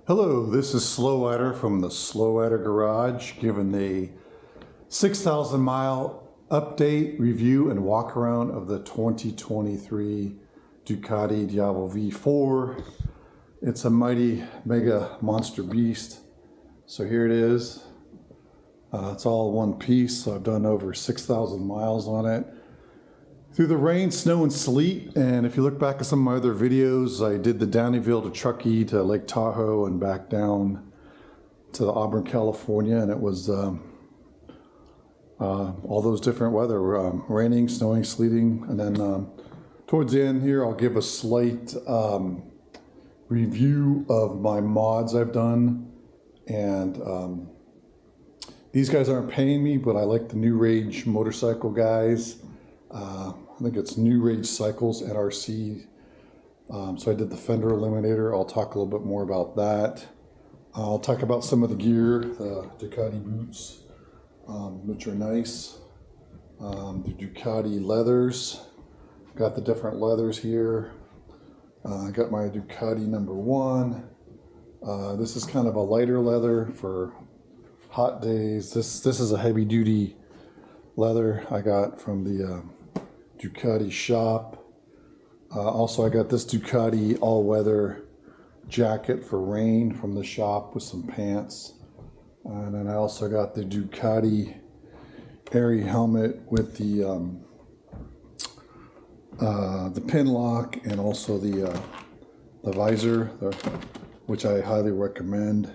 Hello, this is Slow Adder from the Slow Adder Garage, giving a 6,000 mile update, review, and walk around of the 2023 Ducati Diavle V4. It's a mighty mega monster beast. So here it is. It's all one piece. So I've done over 6,000 miles on it. Through the rain, snow, and sleet. And if you look back at some of my other videos, I did the Diavel to Truckee to Lake Tahoe and back down to Auburn, California. And it was all those different weather, raining, snowing, sleeting. And then towards the end here, I'll give a slight review of my mods I've done. And these guys aren't paying me, but I like the New Rage motorcycle guys. I think it's New Rage Cycles, NRC. So I did the fender eliminator. I'll talk a little bit more about that. I'll talk about some of the gear, the Ducati boots, which are nice. The Ducati leathers. Got the different leathers here. I got my Ducati #1. This is kind of a lighter leather for hot days. This is a heavy duty leather I got from the Ducati shop. Also I got this Ducati all-weather jacket for rain from the shop with some pants. And then I also got the Ducati airy helmet with the pin lock and also the visor, which I highly recommend.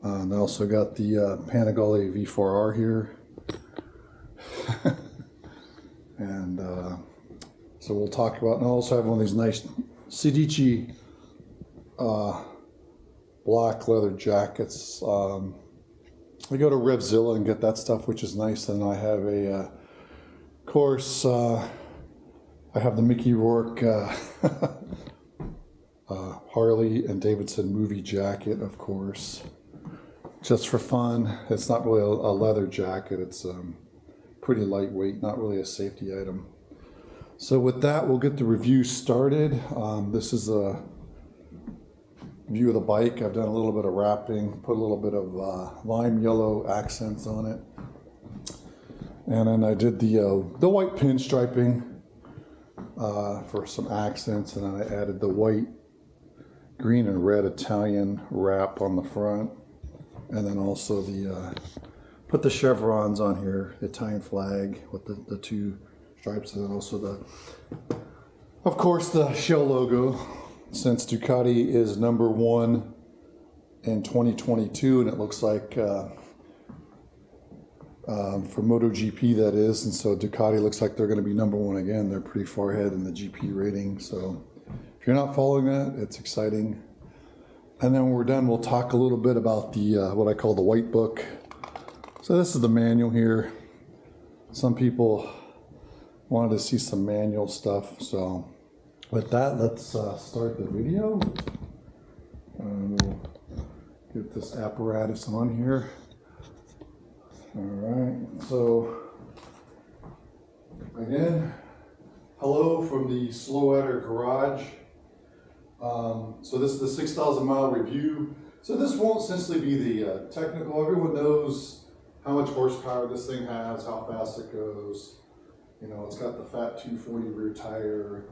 And I also got the Panigale V4R here. And so we'll talk about, and I also have one of these nice Sidici black leather jackets. I go to Revzilla and get that stuff, which is nice. And I have of course, I have the Mickey Rourke Harley and Davidson movie jacket, of course, just for fun. It's not really a leather jacket. It's pretty lightweight, not really a safety item. So with that, we'll get the review started. This is a view of the bike. I've done a little bit of wrapping, put a little bit of lime yellow accents on it. And then I did the white pinstriping for some accents, and then I added the white, green, and red Italian wrap on the front. And then also put the chevrons on here, the Italian flag with the two stripes, and then also of course, the Shell logo, since Ducati is #1 in 2022, and it looks like for MotoGP that is, and so Ducati looks like they're going to be #1 again. They're pretty far ahead in the GP rating, so if you're not following that, it's exciting. And then when we're done, we'll talk a little bit about the what I call the white book. So this is the manual here. Some people wanted to see some manual stuff. So with that, let's start the video. We'll get this apparatus on here. All right, so again, hello from the Slow Adder Garage. So this is the 6,000 mile review. So this won't essentially be the technical. Everyone knows how much horsepower this thing has, how fast it goes. You know, it's got the fat 240 rear tire.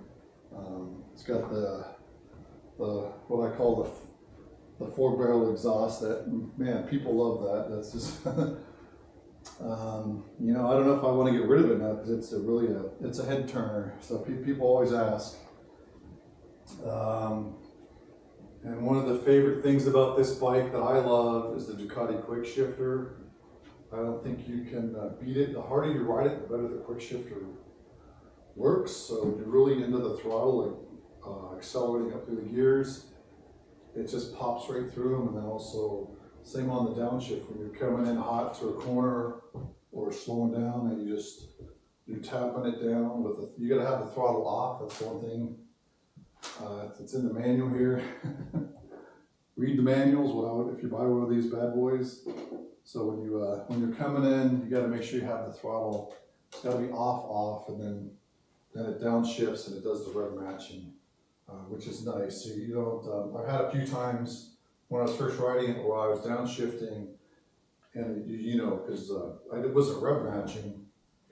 It's got the what I call the 4-barrel exhaust. That, man, people love that. That's just you know, I don't know if I want to get rid of it now because it's it's a head turner. So people always ask. And one of the favorite things about this bike that I love is the Ducati quick shifter. I don't think you can beat it. The harder you ride it, the better the quick shifter works. So when you're really into the throttle, like accelerating up through the gears, it just pops right through them. And then also, same on the downshift, when you're coming in hot to a corner or slowing down, and you're tapping it down with you got to have the throttle off. That's one thing. It's in the manual here. Read the manuals if you buy one of these bad boys. So when you're coming in, you got to make sure you have the throttle. It's got to be off, and then it downshifts and it does the rev matching, which is nice. So you don't. I've had a few times when I was first riding it, or I was downshifting, and you know, because I wasn't rev matching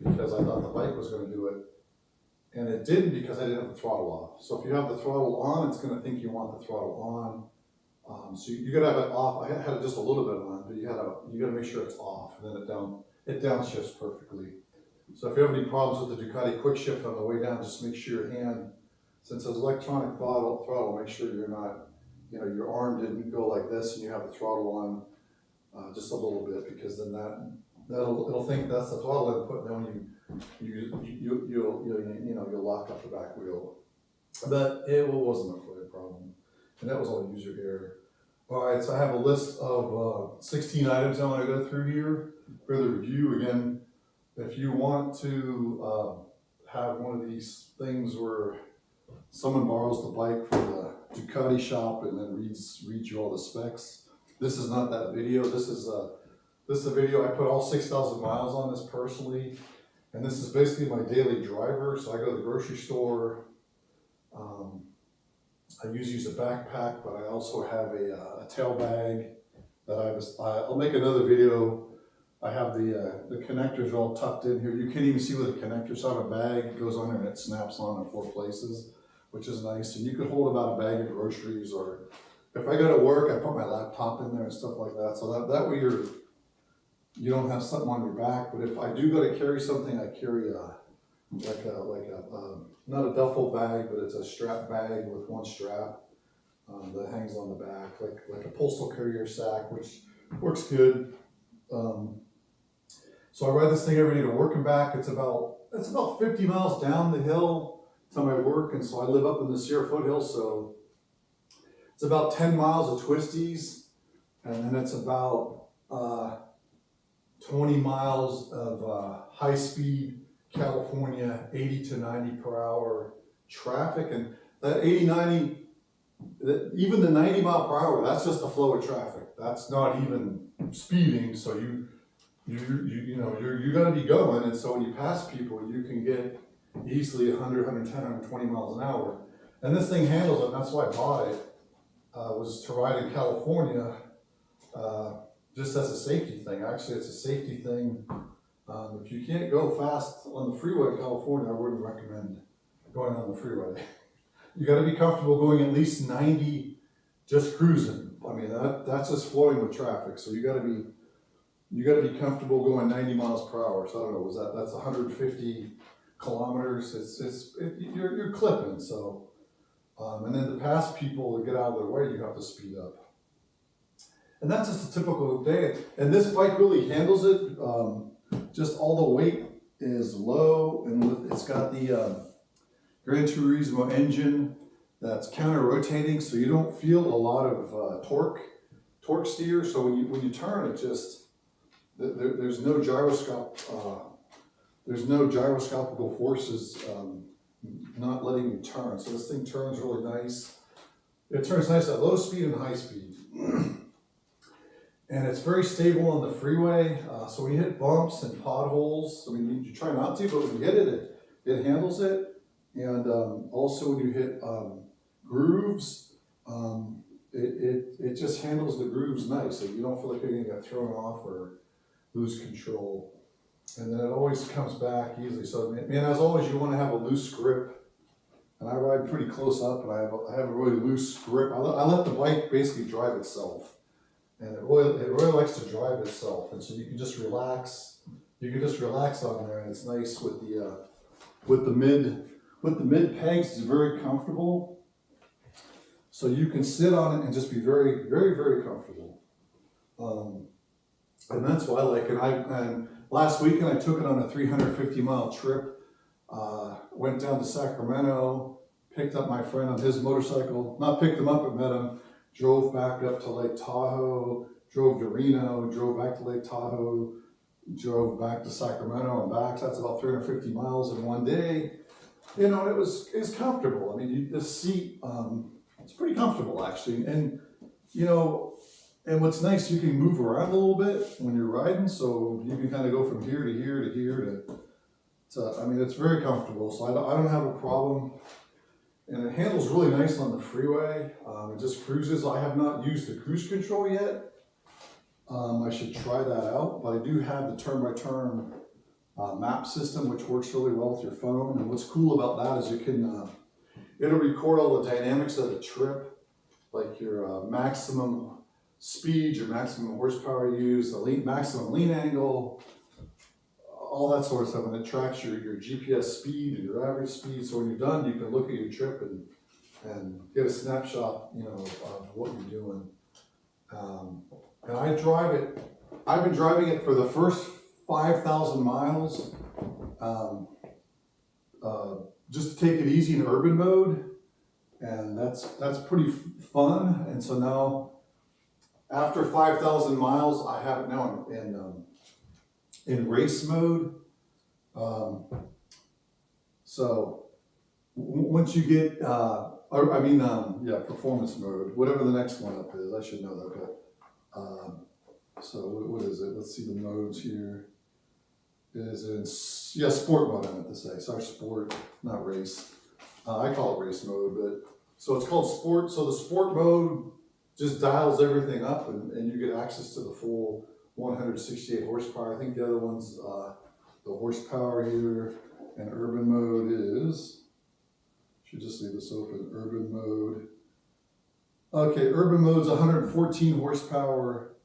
because I thought the bike was going to do it, and it didn't because I didn't have the throttle off. So if you have the throttle on, it's going to think you want the throttle on. So you got to have it off. I had it just a little bit on, but you got to make sure it's off, and then it downshifts perfectly. So if you have any problems with the Ducati quick shift on the way down, just make sure your hand, since it's electronic throttle, make sure you're not, you know, your arm didn't go like this and you have the throttle on just a little bit, because then it'll think that's the throttle input, and then you'll lock up the back wheel. But it wasn't a problem, and that was all user error. All right, so I have a list of 16 items I want to go through here for the review. Again, if you want to have one of these things where someone borrows the bike from the Ducati shop and then reads you all the specs, this is not that video. This is a video. I put all 6,000 miles on this personally, and this is basically my daily driver. So I go to the grocery store. I usually use a backpack, but I also have a tail bag that I'll make another video. I have the connectors all tucked in here. You can't even see where the connectors are. A bag goes on there and it snaps on in 4 places, which is nice. And you can hold about a bag of groceries, or if I go to work, I put my laptop in there and stuff like that. So that way you don't have something on your back. But if I do go to carry something, I carry not a duffel bag, but it's a strap bag with one strap that hangs on the back, like a postal carrier sack, which works good. So I ride this thing every day to work and back. It's about 50 miles down the hill to my work, and so I live up in the Sierra foothills, so it's about 10 miles of twisties, and then it's about 20 miles of high-speed California 80 to 90 per hour traffic. And that 80, 90, even the 90 mile per hour, that's just the flow of traffic. That's not even speeding. So you got to be going. And so when you pass people, you can get easily 100, 110, 120 miles an hour. And this thing handles it. And that's why I bought it, was to ride in California, just as a safety thing. Actually, it's a safety thing. If you can't go fast on the freeway in California, I wouldn't recommend going on the freeway. You got to be comfortable going at least 90, just cruising. I mean, that's just flowing with traffic. So you got to be comfortable going 90 miles per hour. So I don't know, that's 150 kilometers. You're clipping. So, and then to pass people to get out of their way, you have to speed up. And that's just a typical day. And this bike really handles it. Just all the weight is low, and it's got the Gran Turismo engine that's counter-rotating, so you don't feel a lot of torque steer. So when you turn, it just there's no gyroscopical forces not letting you turn. So this thing turns really nice. It turns nice at low speed and high speed. And it's very stable on the freeway. So when you hit bumps and potholes, I mean, you try not to, but when you hit it, it handles it. And also when you hit grooves, it just handles the grooves nice. So you don't feel like you're going to get thrown off or lose control. And then it always comes back easily. So, man, as always, you want to have a loose grip. And I ride pretty close up, and I have a really loose grip. I let the bike basically drive itself. And it really likes to drive itself, and so you can just relax. You can just relax on there, and it's nice with the mid pegs. It's very comfortable, so you can sit on it and just be very, very, very comfortable. And that's why I like it. And last weekend I took it on a 350-mile trip. Went down to Sacramento, picked up my friend on his motorcycle. Not picked him up, but met him. Drove back up to Lake Tahoe, drove to Reno, drove back to Lake Tahoe, drove back to Sacramento and back. So that's about 350 miles in one day. You know, it's comfortable. I mean, the seat, it's pretty comfortable actually. And, you know, and what's nice, you can move around a little bit when you're riding. So you can kind of go from here to here to here I mean, it's very comfortable. So I don't have a problem. and it handles really nice on the freeway. It just cruises. I have not used the cruise control yet. I should try that out, but I do have the turn-by-turn map system, which works really well with your phone. And what's cool about that is you can, it'll record all the dynamics of the trip, like your maximum speed, your maximum horsepower used, the maximum lean angle, all that sort of stuff. And it tracks your GPS speed and your average speed. So when you're done, you can look at your trip and get a snapshot, you know, of what you're doing. And I drive it, I've been driving it for the first 5,000 miles, just to take it easy in urban mode. And that's pretty fun. And so now, after 5,000 miles, I have it now in race mode. So once you get, performance mode, whatever the next one up is, I should know that. But, so what is it? Let's see the modes here. It is in, sport mode, I meant to say. Sorry, sport, not race. I call it race mode, but so it's called sport. So the sport mode just dials everything up, and you get access to the full 168 horsepower. I think the other one's the horsepower here, and urban mode is, should just leave this open, urban mode. Okay, urban mode's 114 horsepower,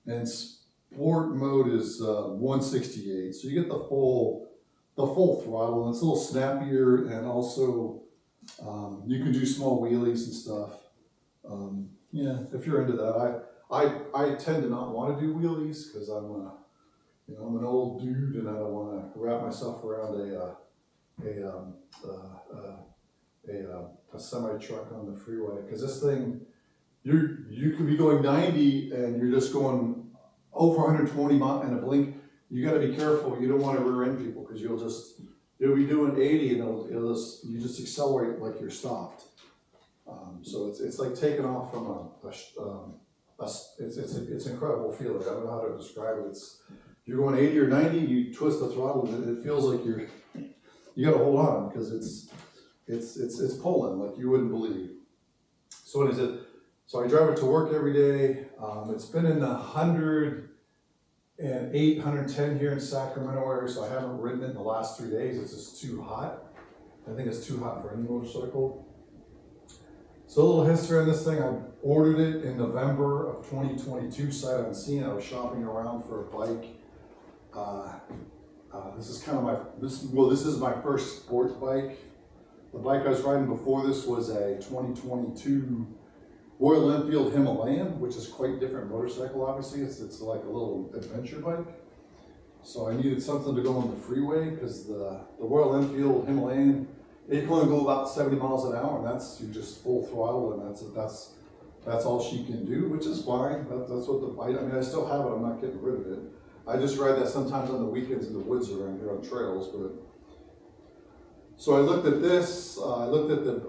and sport mode is 168. So you get the full throttle, and it's a little snappier, and also you can do small wheelies and stuff. Yeah, if you're into that, I tend to not want to do wheelies because I'm an old dude, and I don't want to wrap myself around a semi truck on the freeway, because this thing, you could be going 90 and you're just going over 120 miles in a blink. You got to be careful. You don't want to rear end people, because you'll be doing 80 and you just accelerate like you're stopped. So it's like taking off from it's an incredible feeling. I don't know how to describe it. You're going 80 or 90, you twist the throttle, and it feels like you got to hold on, because it's pulling like you wouldn't believe. So what is it? So I drive it to work every day. It's been in the 108, 110 here in Sacramento area, so I haven't ridden it in the last 3 days. It's just too hot. I think it's too hot for any motorcycle. So a little history on this thing. I ordered it in November of 2022, sight unseen. I was shopping around for a bike. This is kind of this is my first sport bike. The bike I was riding before this was a 2022 Royal Enfield Himalayan, which is quite different motorcycle, obviously. It's like a little adventure bike. So I needed something to go on the freeway, because the Royal Enfield Himalayan, it can only go about 70 miles an hour, and that's, you just full throttle, and that's all she can do, which is fine. That's what the bike, I mean, I still have it, I'm not getting rid of it. I just ride that sometimes on the weekends in the woods around here on trails, but. So I looked at this,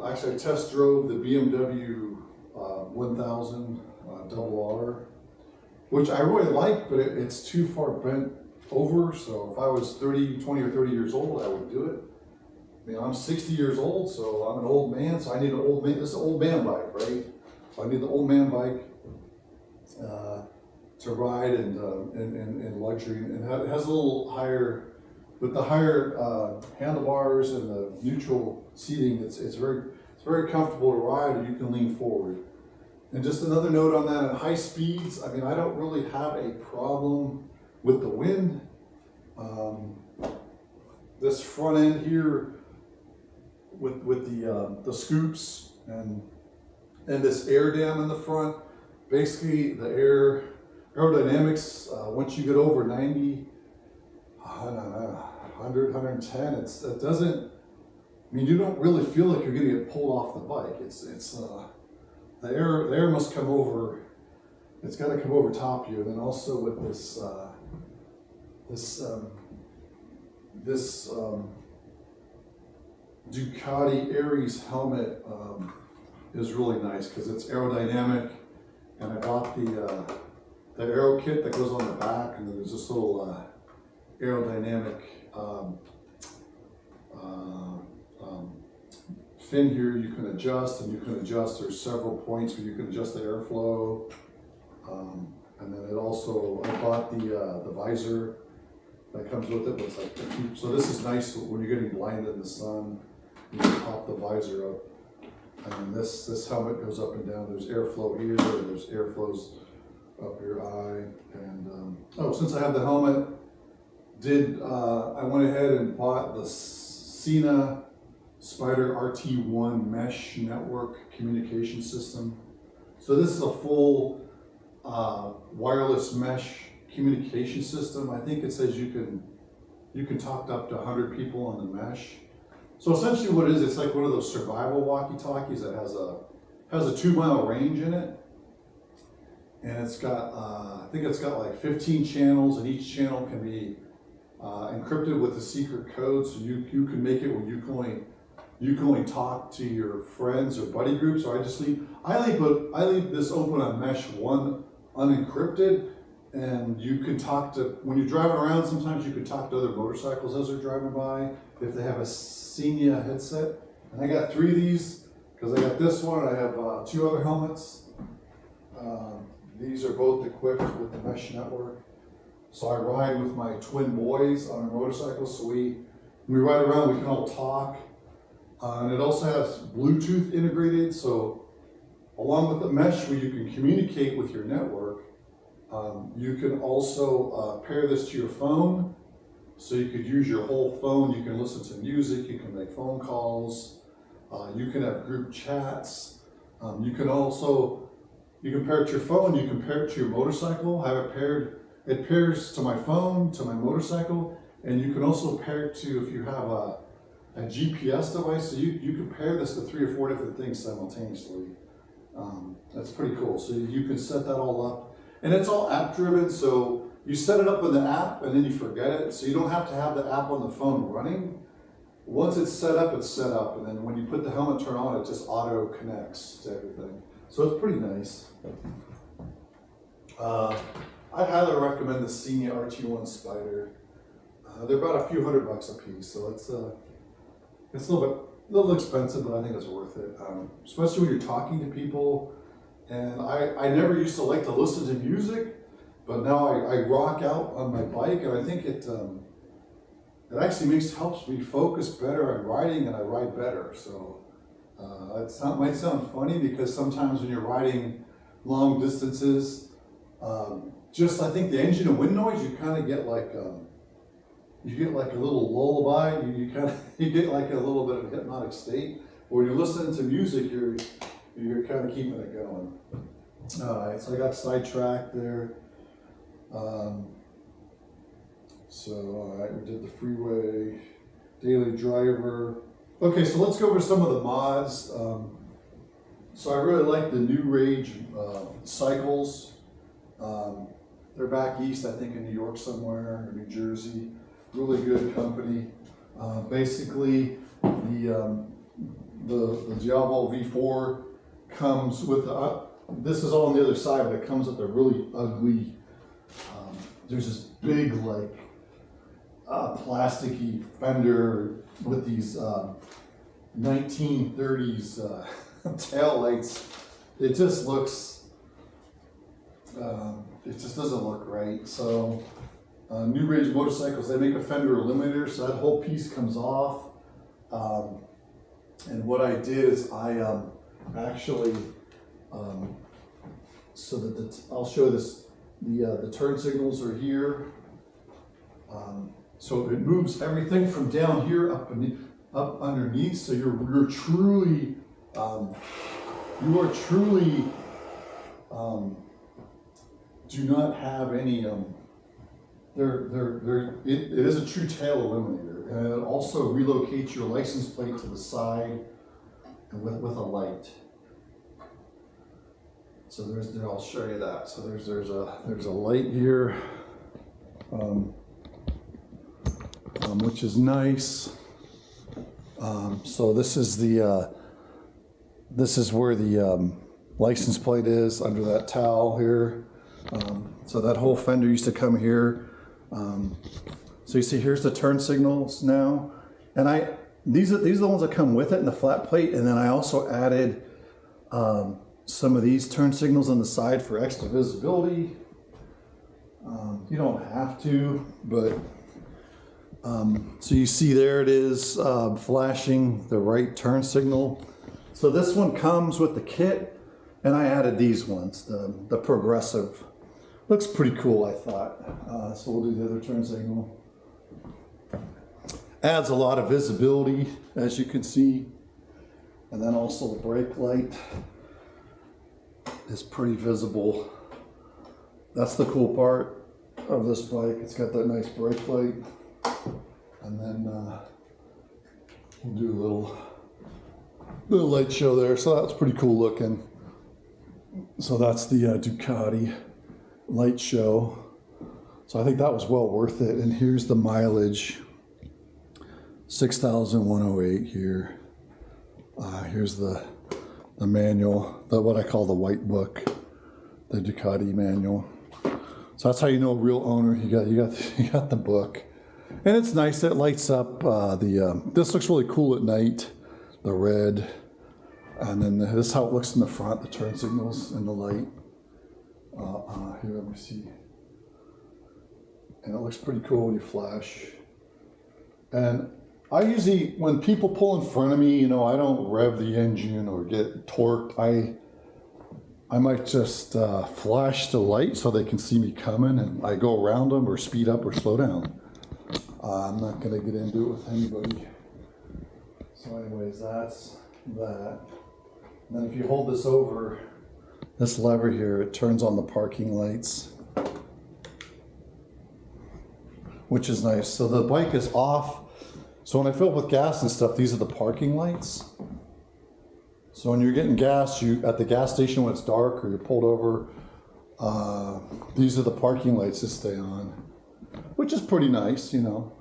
actually I test drove the BMW 1000 RR, which I really like, but it's too far bent over. So if I was 20 or 30 years old, I would do it. I mean, I'm 60 years old, so I'm an old man, so I need an old man. This is an old man bike, right? So I need the old man bike to ride in luxury, and it has a little higher. With the higher handlebars and the neutral seating, it's very comfortable to ride, and you can lean forward. And just another note on that, at high speeds, I mean, I don't really have a problem with the wind. This front end here, with the scoops and this air dam in the front, basically the aerodynamics, once you get over 90. I don't know, 100, 110, it doesn't, I mean, you don't really feel like you're going to get pulled off the bike. The air must come over, it's got to come over top of you. And then also with this Ducati Aries helmet is really nice, because it's aerodynamic, and I bought the aero kit that goes on the back, and then there's this little aerodynamic fin here you can adjust, and you can adjust, there's several points where you can adjust the airflow. And then it also, I bought the visor that comes with it, but it's like, so this is nice when you're getting blinded in the sun, you can pop the visor up. And then this helmet goes up and down, there's airflow here, there's airflows up your eye. And oh, since I have the helmet, I went ahead and bought the Sena Spider RT1 mesh network communication system. So this is a full wireless mesh communication system. I think it says you can talk to up to 100 people on the mesh. So essentially what it is, it's like one of those survival walkie-talkies that has a 2-mile range in it. And it's got, I think it's got like 15 channels, and each channel can be encrypted with a secret code. So you can make it where you can only talk to your friends or buddy groups. Or I leave this open on mesh 1 unencrypted, and you can talk to, when you're driving around, sometimes you can talk to other motorcycles as they're driving by if they have a Sena headset. And I got 3 of these because I got this one, and I have 2 other helmets. These are both equipped with the mesh network. So I ride with my twin boys on our motorcycles, so when we ride around, we can all talk. And it also has Bluetooth integrated, so along with the mesh where you can communicate with your network, you can also pair this to your phone. So you could use your whole phone, you can listen to music, you can make phone calls, you can have group chats. You can pair it to your phone, you can pair it to your motorcycle, have it paired. It pairs to my phone, to my motorcycle, and you can also pair it to, if you have a GPS device, so you can pair this to 3 or 4 different things simultaneously. That's pretty cool. So you can set that all up. And it's all app driven, so you set it up in the app and then you forget it. So you don't have to have the app on the phone running. Once it's set up, and then when you put the helmet turn on, it just auto connects to everything. So it's pretty nice. I highly recommend the Sena RT1 Spider. They're about a few $100 a piece, so it's a little expensive, but I think it's worth it. Especially when you're talking to people. And I never used to like to listen to music, but now I rock out on my bike, and I think it actually helps me focus better on riding, and I ride better. So it might sound funny because sometimes when you're riding long distances, I think the engine and wind noise, you kind of get like a little lullaby. You get like a little bit of a hypnotic state. When you're listening to music, you're kind of keeping it going. All right, so I got sidetracked there. All right, we did the freeway, daily driver. Okay, so let's go over some of the mods. So I really like the New Rage cycles. They're back east, I think in New York somewhere, or New Jersey. Really good company. Basically, the Diavle V4 comes with this is all on the other side, but it comes with a really ugly. There's this big plasticky fender with these 1930s tail lights. It just looks. It just doesn't look right. So New Rage motorcycles, they make a fender eliminator, so that whole piece comes off. And what I did is I actually, so that I'll show this, the turn signals are here. So it moves everything from down here up underneath. So you're truly, do not have any, it is a true tail eliminator, and it also relocates your license plate to the side and with a light. So I'll show you that. So there's a light here, which is nice. So this is where the license plate is, under that towel here. So that whole fender used to come here. So you see, here's the turn signals now. And these are the ones that come with it in the flat plate, and then I also added some of these turn signals on the side for extra visibility. You don't have to, but so you see there it is flashing the right turn signal. So this one comes with the kit, and I added these ones, the progressive. Looks pretty cool, I thought. So we'll do the other turn signal. Adds a lot of visibility, as you can see. And then also the brake light is pretty visible. That's the cool part of this bike. It's got that nice brake light. And then we'll do a little light show there. So that's pretty cool looking. So that's the Ducati light show. So I think that was well worth it. And here's the mileage, 6,108 here. Here's the manual, what I call the white book, the Ducati manual. So that's how you know a real owner. You got the book, and it's nice. It lights up. This looks really cool at night, the red, and then this is how it looks in the front, the turn signals and the light. Here, let me see, and it looks pretty cool when you flash. And I usually, when people pull in front of me, you know, I don't rev the engine or get torqued. I might just flash the light so they can see me coming, and I go around them or speed up or slow down. I'm not going to get into it with anybody. So anyways, that's that. And then if you hold this over, this lever here, it turns on the parking lights, which is nice. So the bike is off. So when I fill up with gas and stuff, these are the parking lights. So when you're getting gas, at the gas station when it's dark or you're pulled over, these are the parking lights that stay on, which is pretty nice, you know.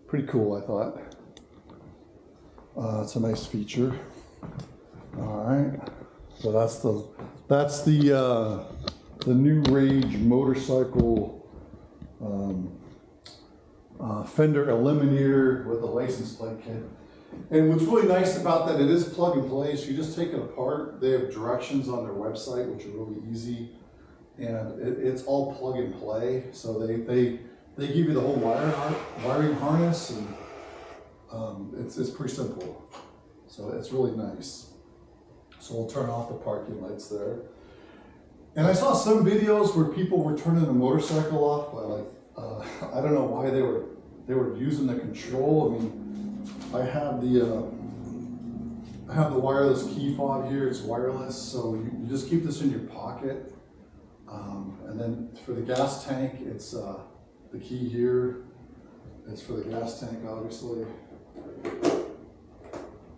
Pretty cool, I thought. It's a nice feature. All right. So that's the new Rage motorcycle fender eliminator with a license plate kit. And what's really nice about that, it is plug and play. So you just take it apart. They have directions on their website, which are really easy. And it's all plug and play. So they give you the whole wiring harness, and it's pretty simple. So it's really nice. So we'll turn off the parking lights there. And I saw some videos where people were turning the motorcycle off by I don't know why they were using the control. I mean, I have the wireless key fob here. It's wireless, so you just keep this in your pocket. And then for the gas tank, it's the key here. It's for the gas tank, obviously.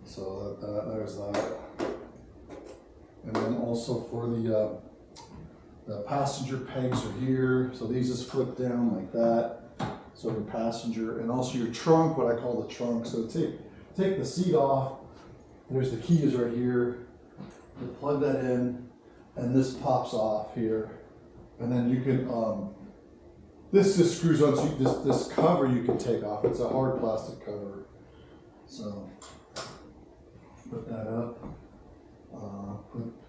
So there's that. And then also for the passenger pegs are here. So these just flip down like that. So your passenger, and also your trunk, what I call the trunk. So take the seat off. There's the keys right here. You plug that in, and this pops off here. And then you can, this just screws on, so this cover you can take off. It's a hard plastic cover. So put that up.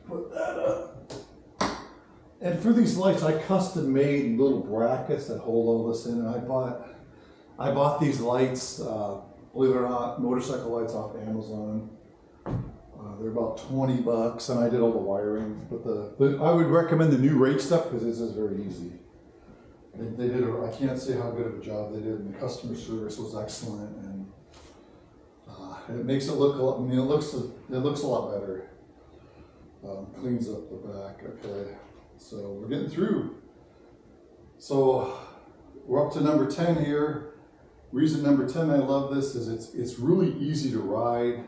Put that up. And for these lights, I custom made little brackets that hold all this in. And I bought these lights, believe it or not, motorcycle lights off Amazon. They're about $20, and I did all the wiring. But I would recommend the new Rage stuff because this is very easy. They did I can't say how good of a job they did, and the customer service was excellent, and it makes it look a lot. I mean, it looks a lot better. Cleans up the back. Okay, so we're getting through. So we're up to number 10 here. Reason number 10 I love this is it's really easy to ride.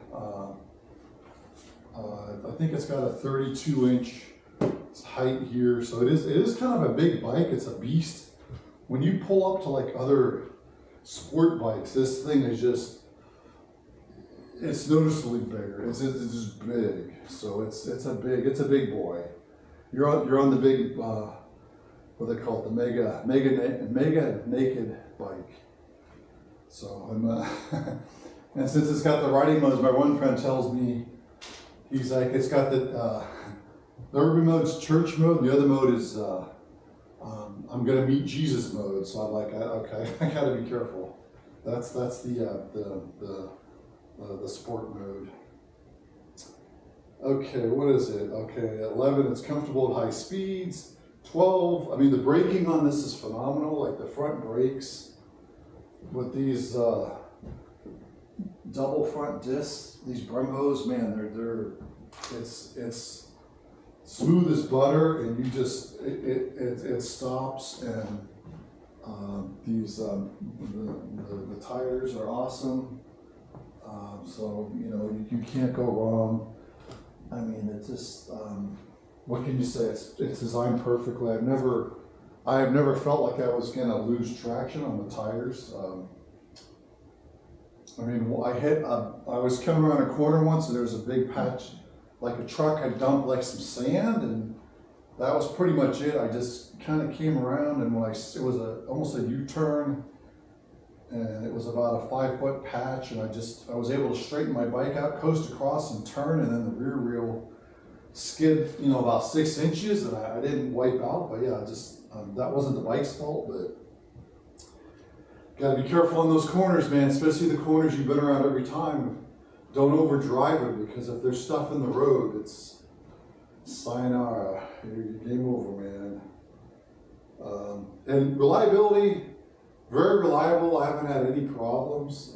I think it's got a 32-inch height here, so it is kind of a big bike. It's a beast. When you pull up to like other sport bikes, this thing is it's noticeably bigger. It's just big. So it's a big boy. You're on the big what they call it, the mega naked bike. So And since it's got the riding modes, my one friend tells me, he's like, it's got the urban mode's church mode, and the other mode is I'm gonna meet Jesus mode. So I'm like, okay, I gotta be careful. That's the sport mode. Okay, what is it? Okay, 11, it's comfortable at high speeds. 12, I mean, the braking on this is phenomenal. Like the front brakes with these double front discs, these Brembos, man, it's smooth as butter, and you just it stops. And the tires are awesome. So you know you can't go wrong. I mean, it's just what can you say? It's designed perfectly. I have never felt like I was gonna lose traction on the tires. I mean, I was coming around a corner once, and there was a big patch, like a truck had dumped like some sand, and that was pretty much it. I just kind of came around, and it was almost a U-turn, and it was about a 5-foot patch, and I was able to straighten my bike out, coast across, and turn, and then the rear wheel skid, you know, about 6 inches, and I didn't wipe out. But yeah, that wasn't the bike's fault, but. Got to be careful on those corners, man, especially the corners you've been around every time. Don't overdrive it, because if there's stuff in the road, it's sayonara. You're game over, man. And reliability, very reliable. I haven't had any problems.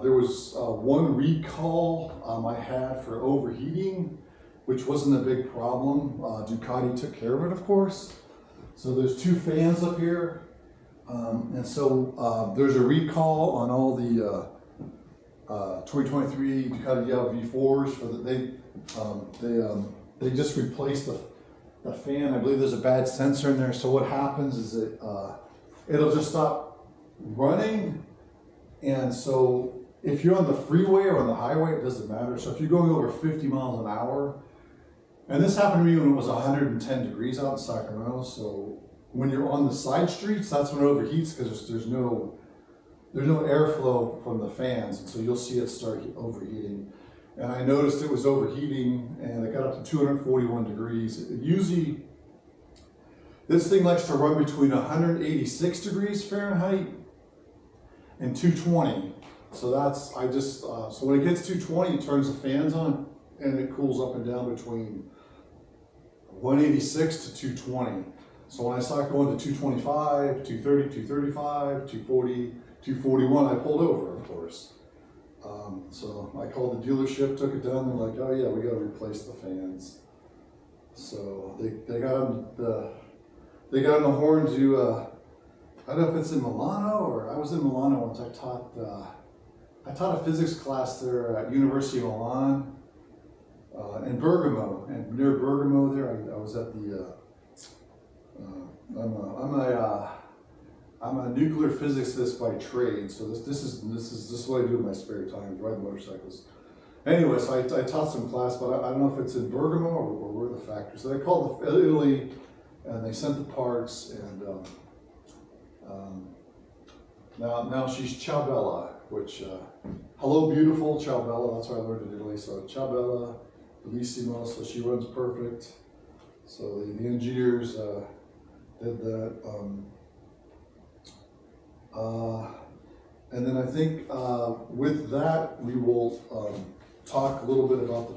There was one recall I had for overheating, which wasn't a big problem. Ducati took care of it, of course. So there's 2 fans up here. And so there's a recall on all the 2023 Ducati Diavle V4s for they just replaced the fan. I believe there's a bad sensor in there. So what happens is it'll just stop running. And so if you're on the freeway or on the highway, it doesn't matter. So if you're going over 50 miles an hour, and this happened to me when it was 110 degrees out in Sacramento. So when you're on the side streets, that's when it overheats, because there's no airflow from the fans, and so you'll see it start overheating. And I noticed it was overheating, and it got up to 241 degrees. This thing likes to run between 186 degrees Fahrenheit and 220. So so when it gets 220, it turns the fans on, and it cools up and down between 186 to 220. So when I start going to 225, 230, 235, 240, 241, I pulled over, of course. So I called the dealership, took it down, they're like, oh yeah, we gotta replace the fans. So they got on the horn to, I don't know if it's in Milano, or I was in Milano once. I taught a physics class there at University of Milan, in Bergamo, and near Bergamo there, I was at the, I'm a nuclear physicist by trade, so this is what I do in my spare time, ride motorcycles. Anyway, so I taught some class, but I don't know if it's in Bergamo or where the factory. So they called Italy, and they sent the parts, and now she's Ciao Bella, which hello beautiful Ciao Bella. That's what I learned in Italy. So Ciao Bella, bellissimo. So she runs perfect. So the engineers did that. And then I think with that, we will talk a little bit about